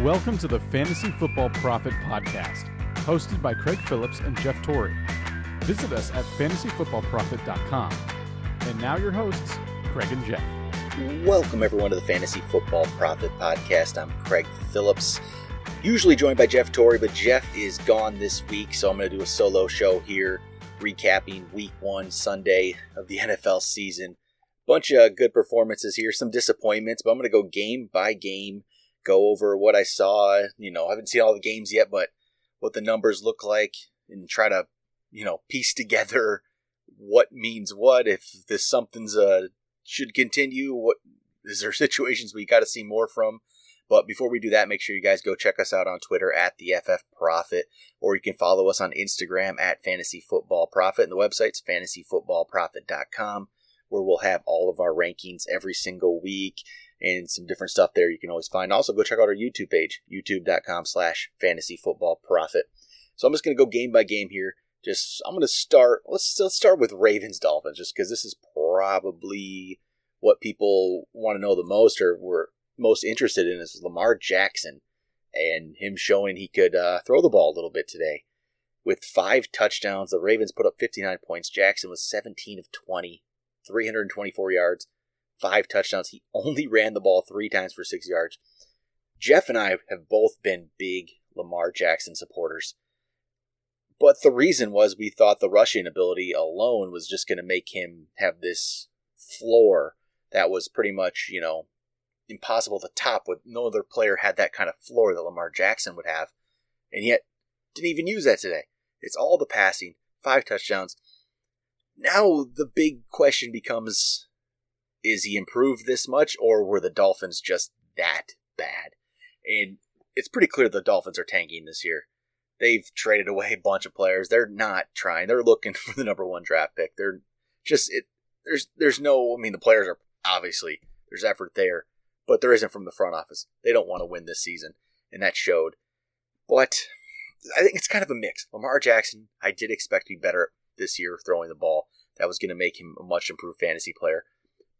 Welcome to the Fantasy Football Prophet Podcast, hosted by Craig Phillips and Jeff Torrey. Visit us at fantasyfootballprophet.com. And now your hosts, Craig and Jeff. Welcome everyone to the Fantasy Football Prophet Podcast. I'm Craig Phillips, usually joined by Jeff Torrey, but Jeff is gone this week, so I'm going to do a solo show here, recapping Week 1 Sunday of the NFL season. Bunch of good performances here, some disappointments, but I'm going to go game by game, go over what I saw. I haven't seen all the games yet, but what the numbers look like, and try to, piece together what means what, if this something's should continue, what is there situations we got to see more from. But before we do that, make sure you guys go check us out on Twitter at the FF Prophet, or you can follow us on Instagram at Fantasy Football Prophet, and the website's fantasyfootballprophet.com, where we'll have all of our rankings every single week and some different stuff there you can always find. Also, go check out our YouTube page, youtube.com/fantasyfootballprophet. So I'm just going to go game by game here. I'm going to start, let's start with Ravens-Dolphins, just because this is probably what people want to know the most, or were most interested in, is Lamar Jackson and him showing he could throw the ball a little bit today. With 5 touchdowns, the Ravens put up 59 points. Jackson was 17 of 20, 324 yards, 5 touchdowns. He only ran the ball 3 times for 6 yards. Jeff and I have both been big Lamar Jackson supporters. But the reason was we thought the rushing ability alone was just going to make him have this floor that was pretty much, impossible to top. With no other player had that kind of floor that Lamar Jackson would have. And yet, didn't even use that today. It's all the passing, 5 touchdowns. Now the big question becomes, is he improved this much, or were the Dolphins just that bad? And it's pretty clear the Dolphins are tanking this year. They've traded away a bunch of players. They're not trying. They're looking for the number 1 draft pick. They're just, there's no, the players are, obviously, there's effort there, but there isn't from the front office. They don't want to win this season, and that showed. But I think it's kind of a mix. Lamar Jackson, I did expect to be better this year throwing the ball. That was going to make him a much improved fantasy player.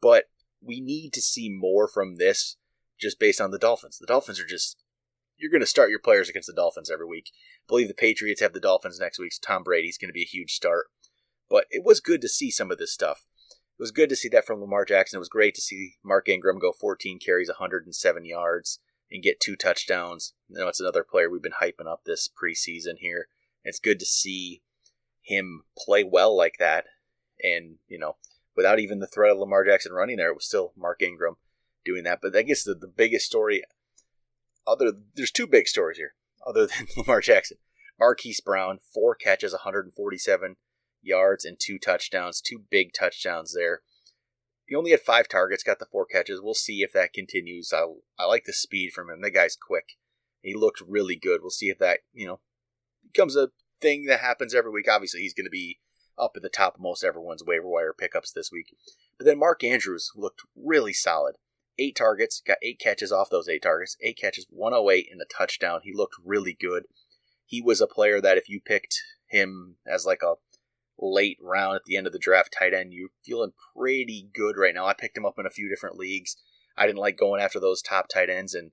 But we need to see more from this just based on the Dolphins. The Dolphins are just, you're going to start your players against the Dolphins every week. I believe the Patriots have the Dolphins next week, so Tom Brady's going to be a huge start. But it was good to see some of this stuff. It was good to see that from Lamar Jackson. It was great to see Mark Ingram go 14 carries, 107 yards, and get 2 touchdowns. It's another player we've been hyping up this preseason here. It's good to see him play well like that. And, without even the threat of Lamar Jackson running there, it was still Mark Ingram doing that. But I guess the biggest story, there's 2 big stories here, other than Lamar Jackson. Marquise Brown, 4 catches, 147 yards, and 2 touchdowns. 2 big touchdowns there. He only had 5 targets, got the 4 catches. We'll see if that continues. I like the speed from him. That guy's quick. He looked really good. We'll see if that, becomes a thing that happens every week. Obviously, he's going to be up at the top of most everyone's waiver wire pickups this week. But then Mark Andrews looked really solid. 8 targets, got 8 catches off those 8 targets. 8 catches, 108 and a touchdown. He looked really good. He was a player that if you picked him as like a late round at the end of the draft tight end, you're feeling pretty good right now. I picked him up in a few different leagues. I didn't like going after those top tight ends, and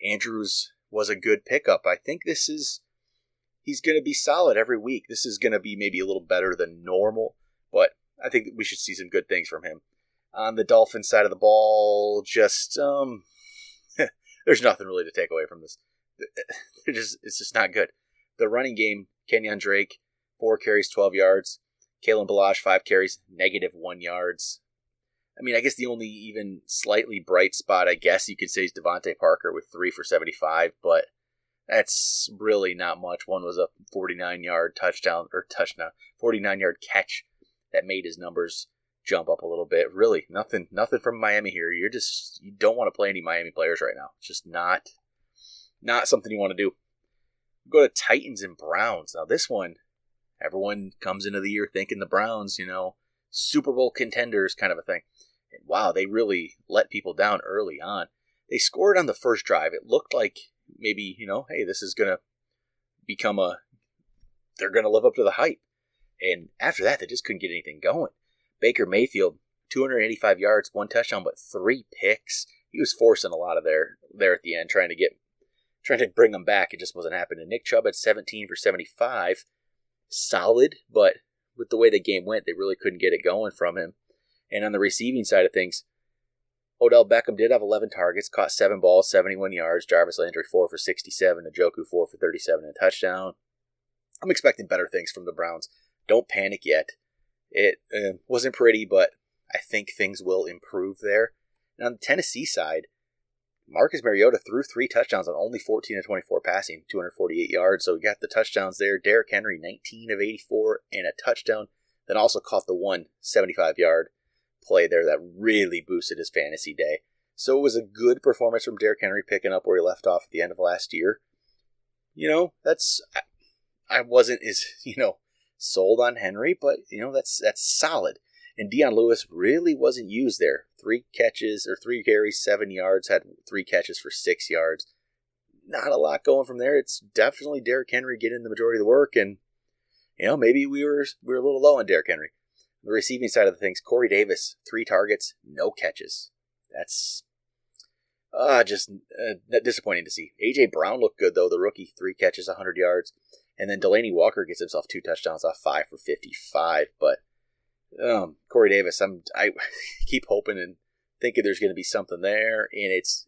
Andrews was a good pickup. I think he's going to be solid every week. This is going to be maybe a little better than normal, but I think we should see some good things from him. On the Dolphins side of the ball, just there's nothing really to take away from this. It's just not good. The running game, Kenyon Drake, 4 carries, 12 yards. Kalen Ballage, 5 carries, -1 yards. I guess the only even slightly bright spot, I guess you could say, is Devontae Parker with 3 for 75, but that's really not much. One was a 49-yard 49-yard catch that made his numbers jump up a little bit. Really, nothing from Miami here. You don't want to play any Miami players right now. It's just not something you want to do. Go to Titans and Browns. Now this one, everyone comes into the year thinking the Browns, Super Bowl contenders kind of a thing. And wow, they really let people down early on. They scored on the first drive. It looked like maybe, hey, this is going to become they're going to live up to the hype. And after that, they just couldn't get anything going. Baker Mayfield, 285 yards, 1 touchdown, but 3 picks. He was forcing a lot of there at the end, trying trying to bring them back. It just wasn't happening. Nick Chubb had 17 for 75. Solid, but with the way the game went, they really couldn't get it going from him. And on the receiving side of things, Odell Beckham did have 11 targets, caught 7 balls, 71 yards. Jarvis Landry 4 for 67. Njoku 4 for 37 and a touchdown. I'm expecting better things from the Browns. Don't panic yet. It wasn't pretty, but I think things will improve there. And on the Tennessee side, Marcus Mariota threw 3 touchdowns on only 14 of 24 passing, 248 yards. So we got the touchdowns there. Derrick Henry, 19 of 84 and a touchdown. Then also caught the 175-yard play there that really boosted his fantasy day. So it was a good performance from Derrick Henry, picking up where he left off at the end of last year. I wasn't as, sold on Henry, but, that's solid. And Dion Lewis really wasn't used there. 3 carries, 7 yards, had 3 catches for 6 yards. Not a lot going from there. It's definitely Derrick Henry getting the majority of the work, and, maybe we were a little low on Derrick Henry. The receiving side of the things, Corey Davis, 3 targets, no catches. That's just disappointing to see. A.J. Brown looked good, though, the rookie, 3 catches, 100 yards. And then Delaney Walker gets himself 2 touchdowns off 5 for 55, but Corey Davis, I keep hoping and thinking there's going to be something there, and it's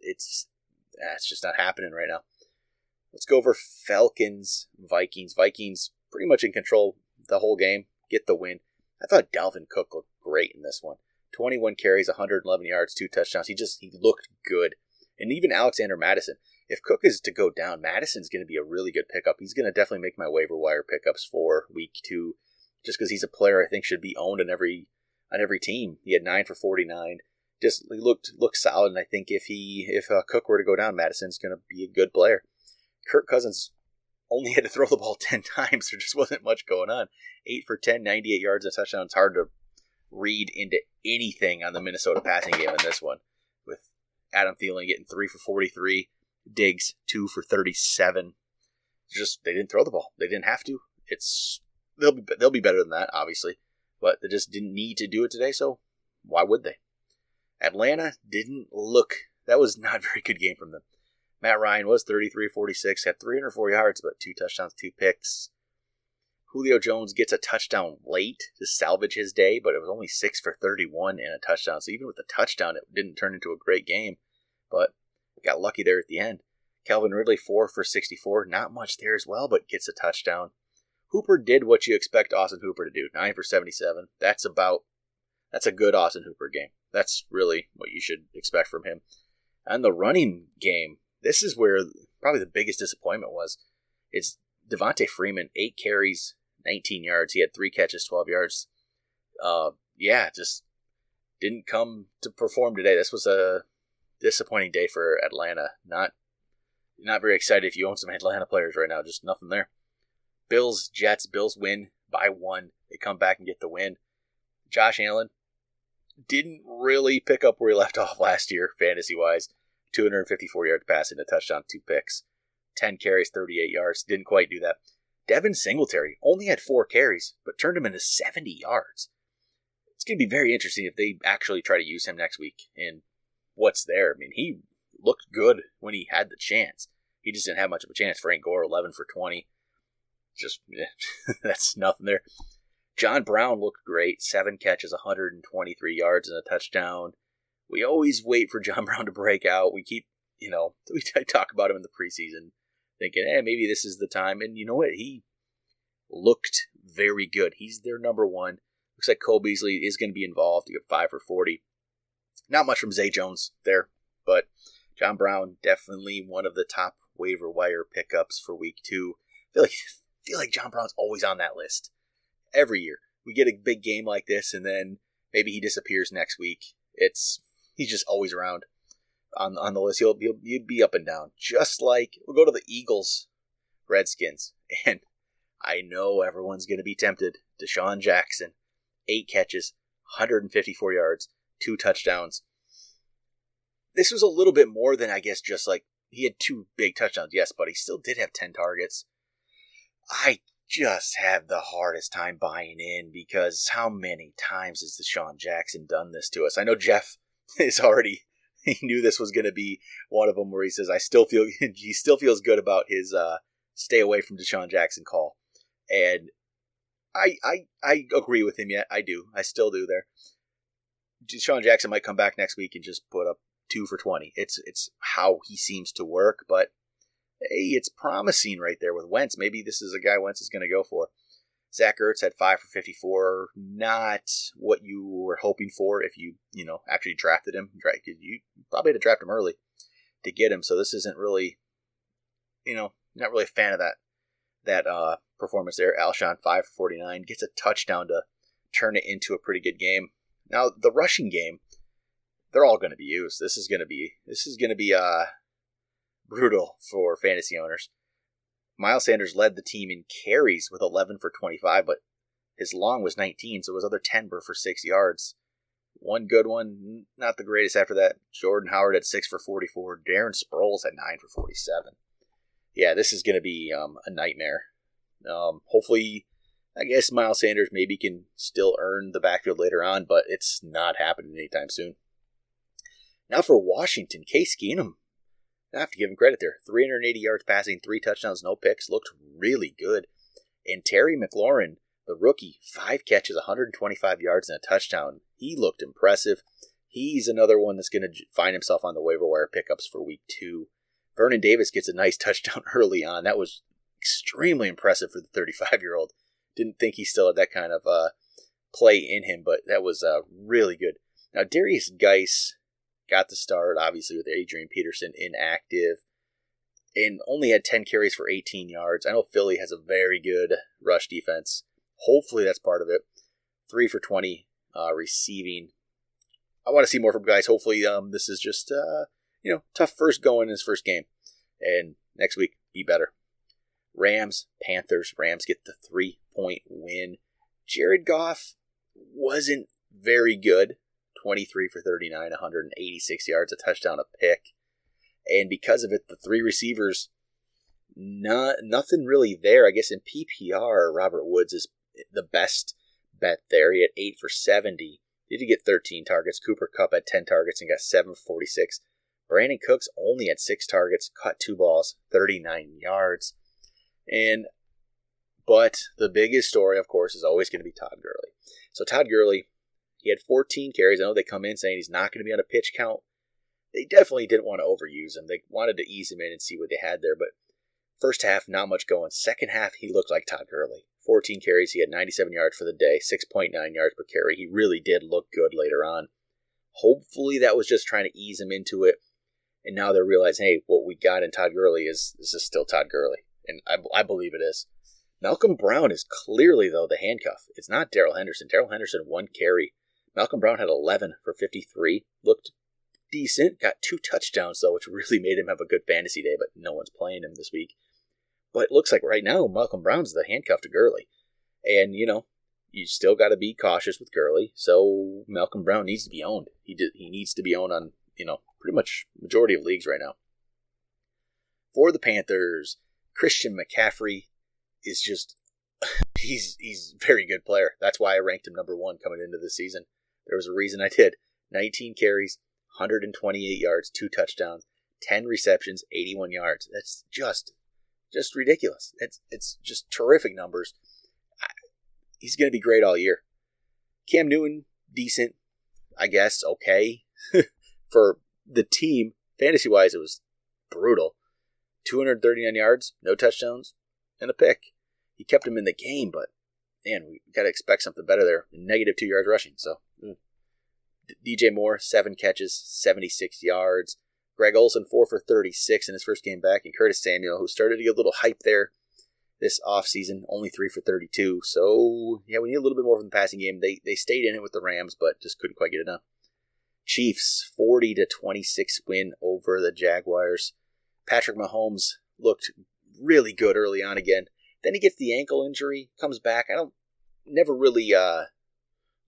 just not happening right now. Let's go over Falcons, Vikings. Vikings pretty much in control the whole game, get the win. I thought Dalvin Cook looked great in this one. 21 carries, 111 yards, 2 touchdowns. He looked good. And even Alexander Mattison. If Cook is to go down, Madison's going to be a really good pickup. He's going to definitely make my waiver wire pickups for week 2. Just because he's a player I think should be owned on every team. He had 9 for 49. He looked solid, and I think if Cook were to go down, Madison's going to be a good player. Kirk Cousins only had to throw the ball 10 times. There just wasn't much going on. 8 for 10, 98 yards and a touchdown. It's hard to read into anything on the Minnesota passing game in this one. With Adam Thielen getting 3 for 43. Diggs 2 for 37. They didn't throw the ball. They didn't have to. They'll be better than that, obviously, but they just didn't need to do it today, so why would they? Atlanta didn't look. That was not a very good game from them. Matt Ryan was 33-46, had 304 yards, but 2 touchdowns, 2 picks. Julio Jones gets a touchdown late to salvage his day, but it was only 6 for 31 and a touchdown. So even with the touchdown, it didn't turn into a great game, but got lucky there at the end. Calvin Ridley 4 for 64, not much there as well, but gets a touchdown. Hooper did what you expect Austin Hooper to do, 9 for 77. That's a good Austin Hooper game. That's really what you should expect from him. And the running game, this is where probably the biggest disappointment was. It's Devontae Freeman, 8 carries, 19 yards. He had 3 catches, 12 yards. Just didn't come to perform today. This was a disappointing day for Atlanta. Not very excited if you own some Atlanta players right now. Just nothing there. Bills, Jets. Bills win by 1. They come back and get the win. Josh Allen didn't really pick up where he left off last year, fantasy-wise. 254 yards passing, a touchdown, 2 picks. 10 carries, 38 yards. Didn't quite do that. Devin Singletary only had 4 carries, but turned him into 70 yards. It's going to be very interesting if they actually try to use him next week and what's there. I mean, he looked good when he had the chance. He just didn't have much of a chance. Frank Gore, 11 for 20. That's nothing there. John Brown looked great. 7 catches, 123 yards and a touchdown. We always wait for John Brown to break out. We keep, we talk about him in the preseason thinking, maybe this is the time. And you know what? He looked very good. He's their number 1. Looks like Cole Beasley is going to be involved. He got 5 for 40. Not much from Zay Jones there, but John Brown definitely one of the top waiver wire pickups for week 2. I feel like John Brown's always on that list. Every year. We get a big game like this, and then maybe he disappears next week. He's just always around on the list. He'll be up and down. Just like, we'll go to the Eagles, Redskins, and I know everyone's going to be tempted. Deshaun Jackson, 8 catches, 154 yards, 2 touchdowns. This was a little bit more than, I guess, just like, he had 2 big touchdowns, yes, but he still did have 10 targets. I just have the hardest time buying in because how many times has Deshaun Jackson done this to us? I know Jeff is already, he knew this was going to be one of them where he says, he still feels good about his stay away from Deshaun Jackson call. And I agree with him. I do. I still do there. Deshaun Jackson might come back next week and just put up 2 for 20. It's how he seems to work, but hey, it's promising right there with Wentz. Maybe this is a guy Wentz is going to go for. Zach Ertz had 5 for 54. Not what you were hoping for if you actually drafted him. You probably had to draft him early to get him. So this isn't really, not really a fan of that performance there. Alshon 5 for 49 gets a touchdown to turn it into a pretty good game. Now the rushing game, they're all going to be used. This is going to be brutal for fantasy owners. Miles Sanders led the team in carries with 11 for 25, but his long was 19, so his other 10 were for 6 yards. One good one, not the greatest after that. Jordan Howard had 6 for 44. Darren Sproles had 9 for 47. Yeah, this is going to be a nightmare. Hopefully, I guess Miles Sanders maybe can still earn the backfield later on, but it's not happening anytime soon. Now for Washington, Case Keenum. I have to give him credit there. 380 yards passing, 3 touchdowns, no picks. Looked really good. And Terry McLaurin, the rookie, 5 catches, 125 yards, and a touchdown. He looked impressive. He's another one that's going to find himself on the waiver wire pickups for week 2. Vernon Davis gets a nice touchdown early on. That was extremely impressive for the 35-year-old. Didn't think he still had that kind of play in him, but that was really good. Now, Darius Geis got the start, obviously, with Adrian Peterson inactive, and only had 10 carries for 18 yards. I know Philly has a very good rush defense. Hopefully that's part of it. 3 for 20 receiving. I want to see more from guys. Hopefully this is just, tough first go in his first game. And next week, be better. Rams, Panthers. Rams get the 3-point win. Jared Goff wasn't very good. 23 for 39, 186 yards, a touchdown, a pick. And because of it, the 3 receivers, nothing really there. I guess in PPR, Robert Woods is the best bet there. He had 8 for 70. He did get 13 targets. Cooper Kupp had 10 targets and got 7 for 46. Brandon Cooks only had 6 targets, caught 2 balls, 39 yards. But the biggest story, of course, is always going to be Todd Gurley. So Todd Gurley, he had 14 carries. I know they come in saying he's not going to be on a pitch count. They definitely didn't want to overuse him. They wanted to ease him in and see what they had there. But first half, not much going. Second half, he looked like Todd Gurley. 14 carries. He had 97 yards for the day, 6.9 yards per carry. He really did look good later on. Hopefully that was just trying to ease him into it. And now they're realizing, hey, what we got in Todd Gurley is still Todd Gurley. And I believe it is. Malcolm Brown is clearly, though, the handcuff. It's not Darrell Henderson. Darrell Henderson, 1 carry. Malcolm Brown had 11 for 53. Looked decent. Got 2 touchdowns, though, which really made him have a good fantasy day, but no one's playing him this week. But it looks like right now, Malcolm Brown's the handcuff to Gurley. And, you still got to be cautious with Gurley. So Malcolm Brown needs to be owned. He needs to be owned on, pretty much majority of leagues right now. For the Panthers, Christian McCaffrey is just, he's a very good player. That's why I ranked him number 1 coming into the season. There was a reason I did. 19 carries, 128 yards, 2 touchdowns, 10 receptions, 81 yards. That's just ridiculous. It's just terrific numbers. He's going to be great all year. Cam Newton, decent, I guess, okay. For the team, fantasy-wise, it was brutal. 239 yards, no touchdowns, and a pick. He kept him in the game, but, man, we got to expect something better there. Negative 2 yards rushing, so. DJ Moore, 7 catches, 76 yards. Greg Olsen, 4 for 36 in his first game back. And Curtis Samuel, who started to get a little hype there this offseason, only 3 for 32. So, yeah, we need a little bit more from the passing game. They stayed in it with the Rams, but just couldn't quite get it done. Chiefs, 40-26 win over the Jaguars. Patrick Mahomes looked really good early on again. Then he gets the ankle injury, comes back. Never really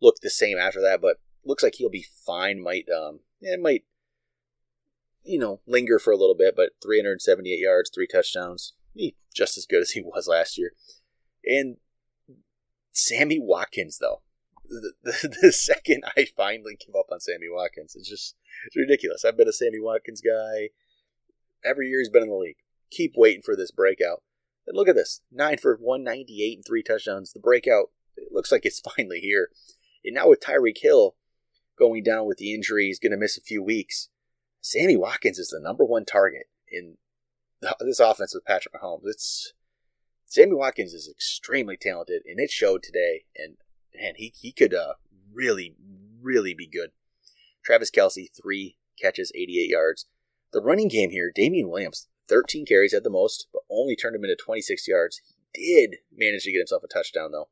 looked the same after that, but looks like he'll be fine. Might linger for a little bit, but 378 yards, 3 touchdowns. Just as good as he was last year. And Sammy Watkins, though. the second I finally give up on Sammy Watkins, it's ridiculous. I've been a Sammy Watkins guy every year he's been in the league. Keep waiting for this breakout. And look at this, 9 for 198 and 3 touchdowns. The breakout, it looks like it's finally here. And now with Tyreek Hill going down with the injury, he's going to miss a few weeks. Sammy Watkins is the number one target in this offense with Patrick Mahomes. Sammy Watkins is extremely talented, and it showed today. And he could really, really be good. Travis Kelce, 3 catches, 88 yards. The running game here, Damian Williams, 13 carries at the most, but only turned him into 26 yards. He did manage to get himself a touchdown, though,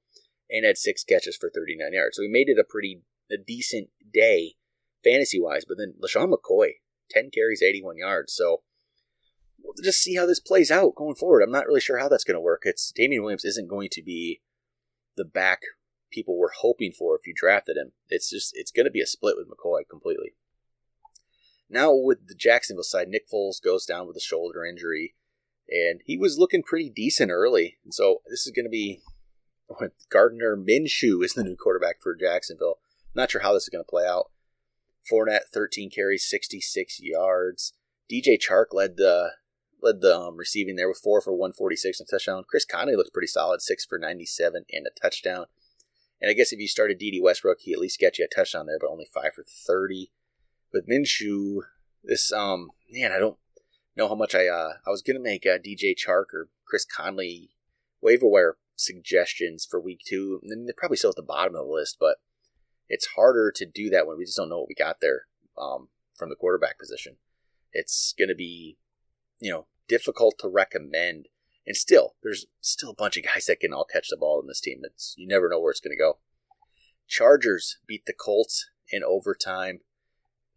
and had 6 catches for 39 yards. So he made it a decent day fantasy-wise. But then LaShawn McCoy, 10 carries, 81 yards. So we'll just see how this plays out going forward. I'm not really sure how that's going to work. Damian Williams isn't going to be the back people were hoping for if you drafted him. It's going to be a split with McCoy completely. Now with the Jacksonville side, Nick Foles goes down with a shoulder injury, and he was looking pretty decent early. And so this is going to be Gardner Minshew is the new quarterback for Jacksonville. Not sure how this is going to play out. Fournette, 13 carries, 66 yards. DJ Chark led the receiving there with 4 for 146 and a touchdown. Chris Conley looked pretty solid, 6 for 97 and a touchdown. And I guess if you started D.D. Westbrook, he at least got you a touchdown there, but only 5 for 30. But Minshew, I don't know how much I was going to make DJ Chark or Chris Conley waiver wire suggestions for week 2. And they're probably still at the bottom of the list, but it's harder to do that when we just don't know what we got there from the quarterback position. It's going to be, difficult to recommend. And still, there's still a bunch of guys that can all catch the ball in this team. You never know where it's going to go. Chargers beat the Colts in overtime.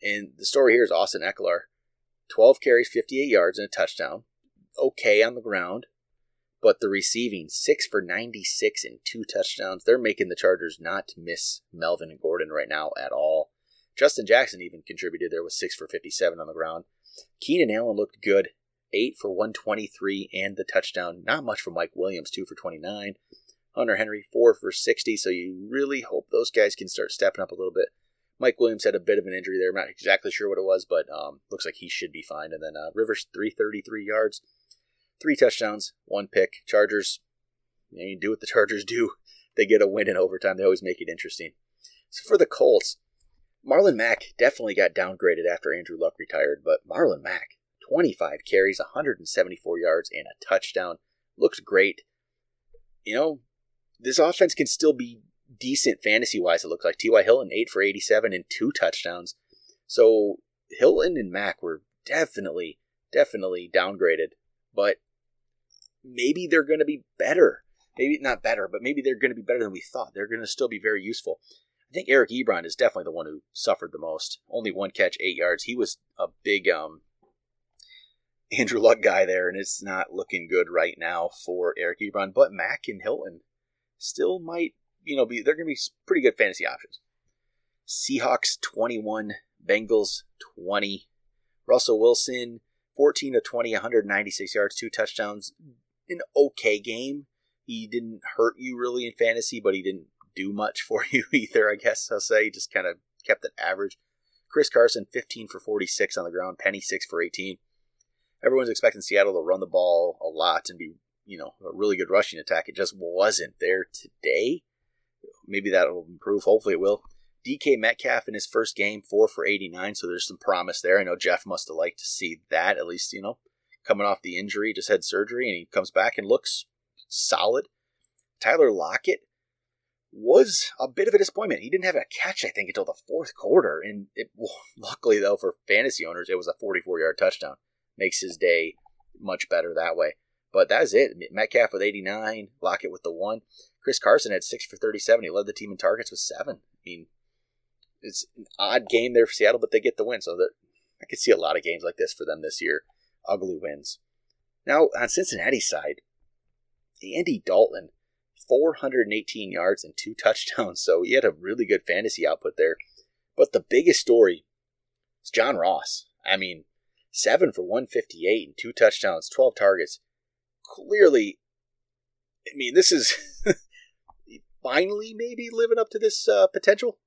And the story here is Austin Eckler. 12 carries, 58 yards, and a touchdown. Okay on the ground. But the receiving, 6 for 96 and 2 touchdowns. They're making the Chargers not miss Melvin and Gordon right now at all. Justin Jackson even contributed there with 6 for 57 on the ground. Keenan Allen looked good. 8 for 123 and the touchdown. Not much from Mike Williams, 2 for 29. Hunter Henry, 4 for 60. So you really hope those guys can start stepping up a little bit. Mike Williams had a bit of an injury there. I'm not exactly sure what it was, but looks like he should be fine. And then Rivers, 333 yards, 3 touchdowns, 1 pick. Chargers, you do what the Chargers do. They get a win in overtime. They always make it interesting. So for the Colts, Marlon Mack definitely got downgraded after Andrew Luck retired, but Marlon Mack, 25 carries, 174 yards, and a touchdown. Looked great. This offense can still be decent fantasy-wise, it looks like. T.Y. Hilton, 8 for 87 and 2 touchdowns. So Hilton and Mack were definitely downgraded, but maybe they're going to be better. Maybe not better, but maybe they're going to be better than we thought. They're going to still be very useful. I think Eric Ebron is definitely the one who suffered the most. Only 1 catch, 8 yards. He was a big Andrew Luck guy there, and it's not looking good right now for Eric Ebron. But Mack and Hilton still might, they're going to be pretty good fantasy options. Seahawks 21, Bengals 20. Russell Wilson 14 of 20, 196 yards, 2 touchdowns. An okay game. He didn't hurt you really in fantasy, but he didn't do much for you either, I guess I'll say. He just kind of kept it average. Chris Carson, 15 for 46 on the ground. Penny, 6 for 18. Everyone's expecting Seattle to run the ball a lot and be, a really good rushing attack. It just wasn't there today. Maybe that'll improve. Hopefully it will. DK Metcalf in his first game, 4 for 89, so there's some promise there. I know Jeff must have liked to see that, at least, coming off the injury, just had surgery, and he comes back and looks solid. Tyler Lockett was a bit of a disappointment. He didn't have a catch, I think, until the 4th quarter, and luckily, though, for fantasy owners, it was a 44-yard touchdown. Makes his day much better that way. But that is it. Metcalf with 89, Lockett with the 1. Chris Carson had 6 for 37. He led the team in targets with 7. I mean, it's an odd game there for Seattle, but they get the win. So I could see a lot of games like this for them this year. Ugly wins. Now, on Cincinnati's side, Andy Dalton, 418 yards and 2 touchdowns. So he had a really good fantasy output there. But the biggest story is John Ross. 7 for 158 and 2 touchdowns, 12 targets. Clearly, this is finally maybe living up to this potential.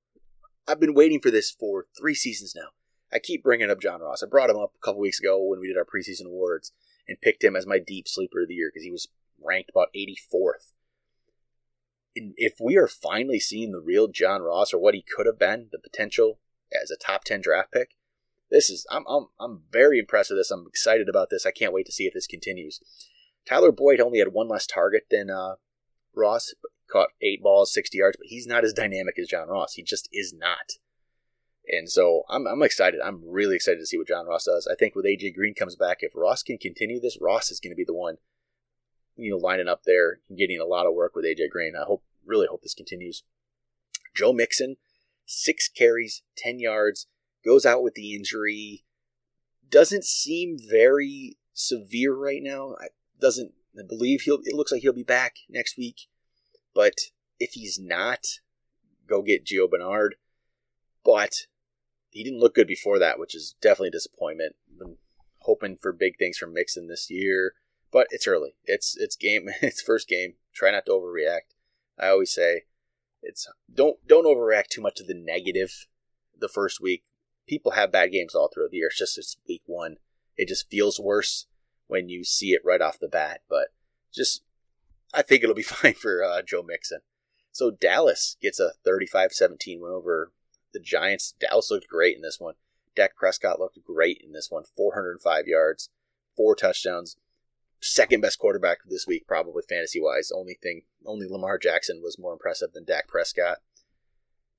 I've been waiting for this for 3 seasons now. I keep bringing up John Ross. I brought him up a couple weeks ago when we did our preseason awards and picked him as my deep sleeper of the year because he was ranked about 84th. And if we are finally seeing the real John Ross or what he could have been, the potential as a top 10 draft pick, I'm very impressed with this. I'm excited about this. I can't wait to see if this continues. Tyler Boyd only had 1 less target than Ross, caught 8 balls, 60 yards, but he's not as dynamic as John Ross. He just is not. And so I'm excited. I'm really excited to see what John Ross does. I think with AJ Green comes back, if Ross can continue this, Ross is going to be the one, lining up there and getting a lot of work with AJ Green. I really hope this continues. Joe Mixon, 6 carries, 10 yards, goes out with the injury. Doesn't seem very severe right now. I believe it looks like he'll be back next week. But if he's not, go get Gio Bernard. But he didn't look good before that, which is definitely a disappointment. I'm hoping for big things from Mixon this year. But it's early. It's first game. Try not to overreact. I always say don't overreact too much to the negative the first week. People have bad games all throughout the year. It's week 1. It just feels worse when you see it right off the bat. But I think it'll be fine for Joe Mixon. So Dallas gets a 35-17 win over the Giants. Dallas looked great in this one. Dak Prescott looked great in this one. 405 yards, 4 touchdowns. Second best quarterback this week, probably fantasy-wise. Only Lamar Jackson was more impressive than Dak Prescott.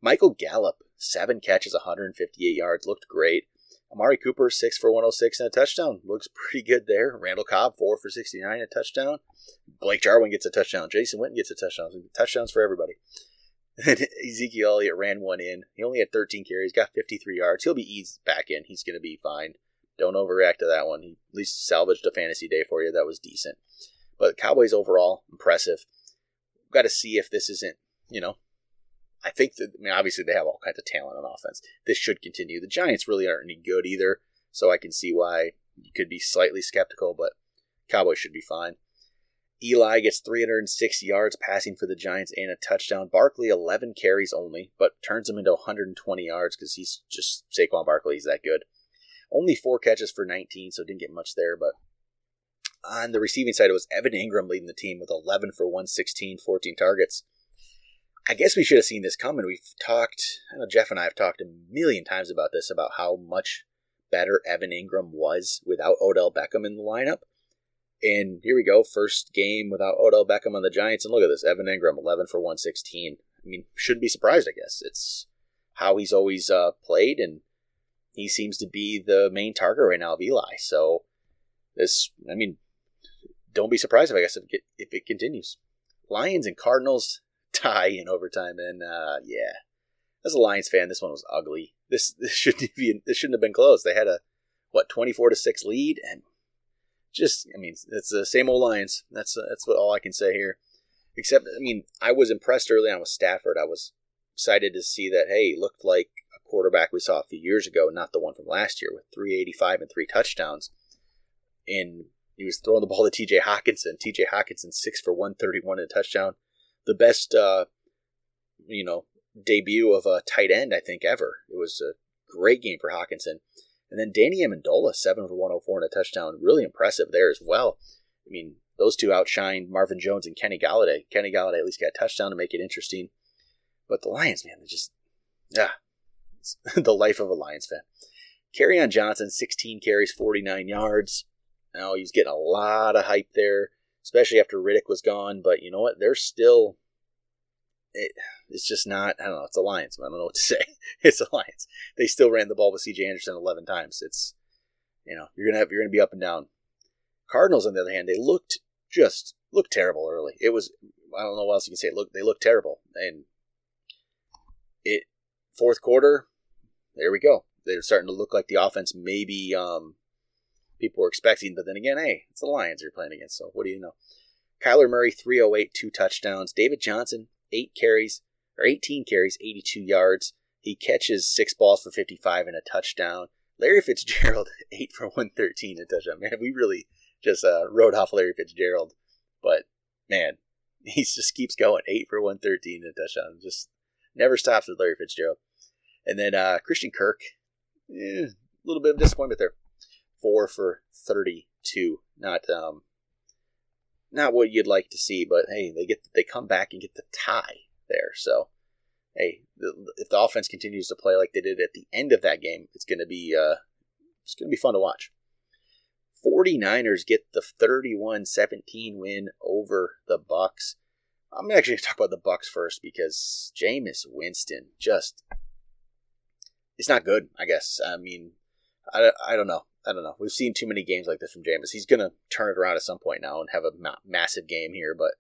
Michael Gallup, 7 catches, 158 yards, looked great. Amari Cooper, 6 for 106 and a touchdown. Looks pretty good there. Randall Cobb, 4 for 69, a touchdown. Blake Jarwin gets a touchdown. Jason Witten gets a touchdown. Touchdowns for everybody. And Ezekiel Elliott ran one in. He only had 13 carries, got 53 yards. He'll be eased back in. He's going to be fine. Don't overreact to that one. He at least salvaged a fantasy day for you. That was decent. But Cowboys overall, impressive. We've got to see if this isn't, obviously they have all kinds of talent on offense. This should continue. The Giants really aren't any good either, so I can see why you could be slightly skeptical, but Cowboys should be fine. Eli gets 306 yards passing for the Giants and a touchdown. Barkley, 11 carries only, but turns him into 120 yards because he's just Saquon Barkley. He's that good. Only 4 catches for 19, so didn't get much there, but on the receiving side, it was Evan Ingram leading the team with 11 for 116, 14 targets. I guess we should have seen this coming. Jeff and I have talked a million times about this, about how much better Evan Ingram was without Odell Beckham in the lineup. And here we go, first game without Odell Beckham on the Giants, and look at this, Evan Ingram, 11 for 116. Shouldn't be surprised, I guess. It's how he's always played, and he seems to be the main target right now of Eli. So don't be surprised if it continues. Lions and Cardinals tie in overtime, and as a Lions fan, this one was ugly. This shouldn't have been close. They had a 24-6 lead, and it's the same old Lions. That's all I can say here. Except, I was impressed early on with Stafford. I was excited to see that, hey, he looked like a quarterback we saw a few years ago, not the one from last year with 385 and 3 touchdowns. And he was throwing the ball to T.J. Hockenson. T.J. Hockenson, 6 for 131 and a touchdown. The best, debut of a tight end, I think, ever. It was a great game for Hockenson. And then Danny Amendola, 7 for 104 and a touchdown. Really impressive there as well. Those two outshined Marvin Jones and Kenny Galladay. Kenny Galladay at least got a touchdown to make it interesting. But the Lions, man, it's the life of a Lions fan. Kerryon Johnson, 16 carries, 49 yards. Now he's getting a lot of hype there, especially after Riddick was gone. But you know what? They're still... It's just not... I don't know. It's the Lions. I don't know what to say. It's the Lions. They still ran the ball with C.J. Anderson 11 times. It's... You're gonna be up and down. Cardinals, on the other hand, they looked terrible early. It was... I don't know what else you can say. They looked terrible. And fourth quarter, there we go. They're starting to look like the offense maybe people were expecting. But then again, hey, it's the Lions you're playing against, so what do you know? Kyler Murray, 308, 2 touchdowns. David Johnson, 18 carries, 82 yards. He catches 6 balls for 55 and a touchdown. Larry Fitzgerald, 8 for 113 and a touchdown. Man, we really just wrote off Larry Fitzgerald. But, man, He just keeps going. 8 for 113 and a touchdown. Just never stops with Larry Fitzgerald. And then Christian Kirk, a little bit of disappointment there. 4 for 32. Not what you'd like to see, but hey, they come back and get the tie there. So, hey, if the offense continues to play like they did at the end of that game, it's going to be fun to watch. 49ers get the 31-17 win over the Bucs. I'm actually going to talk about the Bucs first because Jameis Winston it's not good, I guess. I mean, I don't know. We've seen too many games like this from Jameis. He's going to turn it around at some point now and have a massive game here, but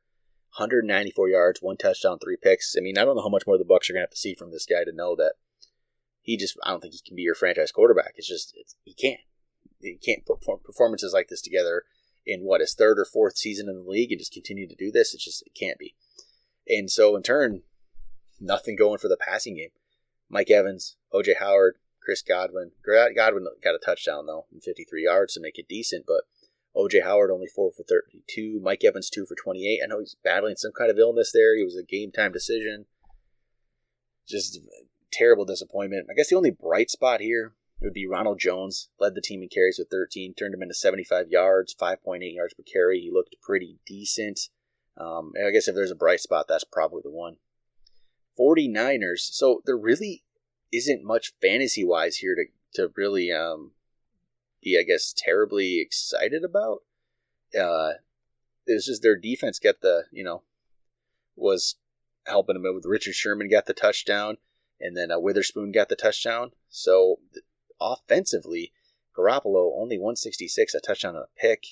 194 yards, 1 touchdown, 3 picks. I mean, I don't know how much more the Bucs are going to have to see from this guy to know that I don't think he can be your franchise quarterback. He can't. He can't put performances like this together in his 3rd or 4th season in the league and just continue to do this. It can't be. And so in turn, nothing going for the passing game. Mike Evans, O.J. Howard, Chris Godwin. Godwin got a touchdown, though, and 53 yards to make it decent, but O.J. Howard only 4 for 32. Mike Evans 2 for 28. I know he's battling some kind of illness there. He was a game-time decision. Just terrible disappointment. I guess the only bright spot here would be Ronald Jones. Led the team in carries with 13. Turned him into 75 yards, 5.8 yards per carry. He looked pretty decent. I guess if there's a bright spot, that's probably the one. 49ers. So there really isn't much fantasy-wise here to really be, I guess, terribly excited about. It's just their defense was helping them with Richard Sherman got the touchdown, and then Witherspoon got the touchdown. So offensively, Garoppolo only 166, a touchdown and a pick.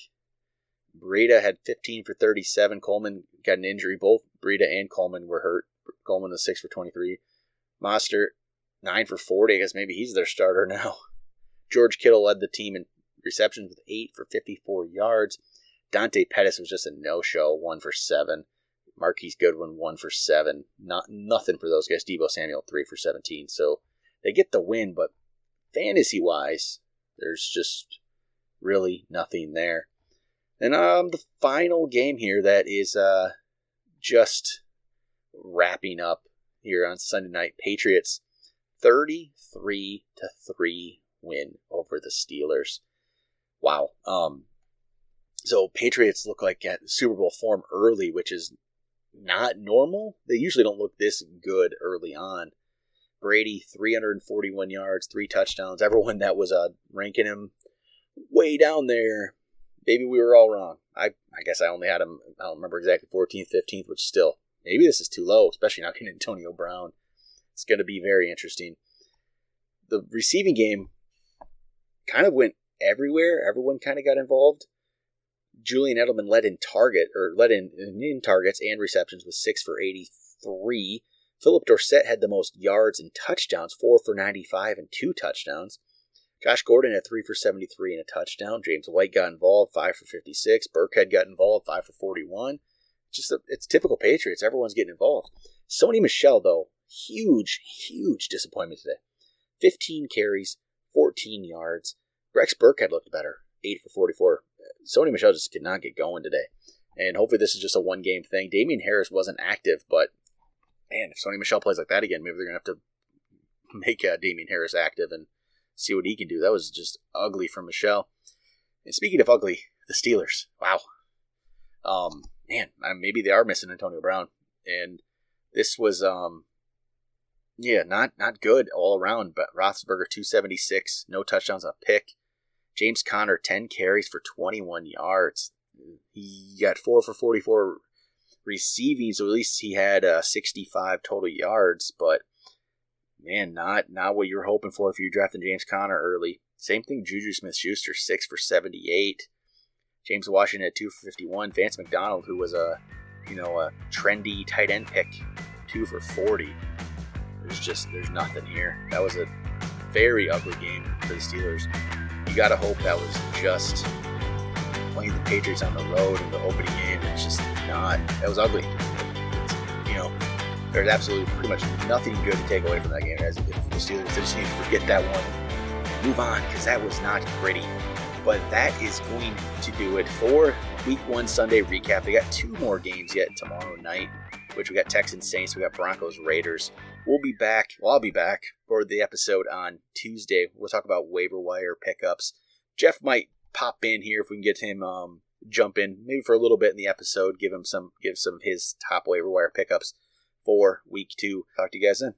Breida had 15 for 37. Coleman got an injury. Both Breida and Coleman were hurt. Coleman was 6 for 23. Mostert 9 for 40. I guess maybe he's their starter now. George Kittle led the team in receptions with 8 for 54 yards. Dante Pettis was just a no-show, 1 for 7. Marquise Goodwin, 1 for 7. Nothing for those guys. Deebo Samuel, 3 for 17. So they get the win, but fantasy-wise, there's just really nothing there. And the final game here that is just wrapping up here on Sunday night. Patriots 33-3 win over the Steelers. Wow. So Patriots look like at Super Bowl form early, which is not normal. They usually don't look this good early on. Brady, 341 yards, 3 touchdowns. Everyone that was ranking him way down there, maybe we were all wrong. I guess I only had him, I don't remember exactly, 14th, 15th, which still, maybe this is too low, especially not getting Antonio Brown. It's going to be very interesting. The receiving game kind of went everywhere. Everyone kind of got involved. Julian Edelman led in targets and receptions with 6 for 83. Philip Dorsett had the most yards and touchdowns, 4 for 95 and 2 touchdowns. Josh Gordon had 3 for 73 and a touchdown. James White got involved, 5 for 56. Burkhead got involved, 5 for 41. It's typical Patriots. Everyone's getting involved. Sony Michel, though, huge disappointment today. 15 carries, 14 yards. Rex Burkhead looked better, 8 for 44. Sony Michel just could not get going today. And hopefully this is just a one-game thing. Damian Harris wasn't active, but man, if Sony Michel plays like that again, maybe they're going to have to make Damian Harris active and see what he can do. That was just ugly from Michel. And speaking of ugly, the Steelers. Wow. Man, maybe they are missing Antonio Brown. And this was, not good all around. But Roethlisberger, 276, no touchdowns, a pick. James Conner, 10 carries for 21 yards. He got 4 for 44 receiving, so at least he had 65 total yards. But man, not what you were hoping for if you drafted James Conner early. Same thing, Juju Smith-Schuster, 6 for 78. James Washington had 2 for 51. Vance McDonald, who was a trendy tight end pick, 2 for 40. There's nothing here. That was a very ugly game for the Steelers. You got to hope that was just playing the Patriots on the road in the opening game. It's just not. That was ugly. There's absolutely pretty much nothing good to take away from that game. As if the Steelers just need to forget that one and move on, because that was not pretty. But that is going to do it for Week 1 Sunday recap. We got 2 more games yet tomorrow night, which we got Texans Saints, we got Broncos Raiders. We'll be back. Well, I'll be back for the episode on Tuesday. We'll talk about waiver wire pickups. Jeff might pop in here if we can get him jump in maybe for a little bit in the episode. Give some of his top waiver wire pickups for Week 2. Talk to you guys then.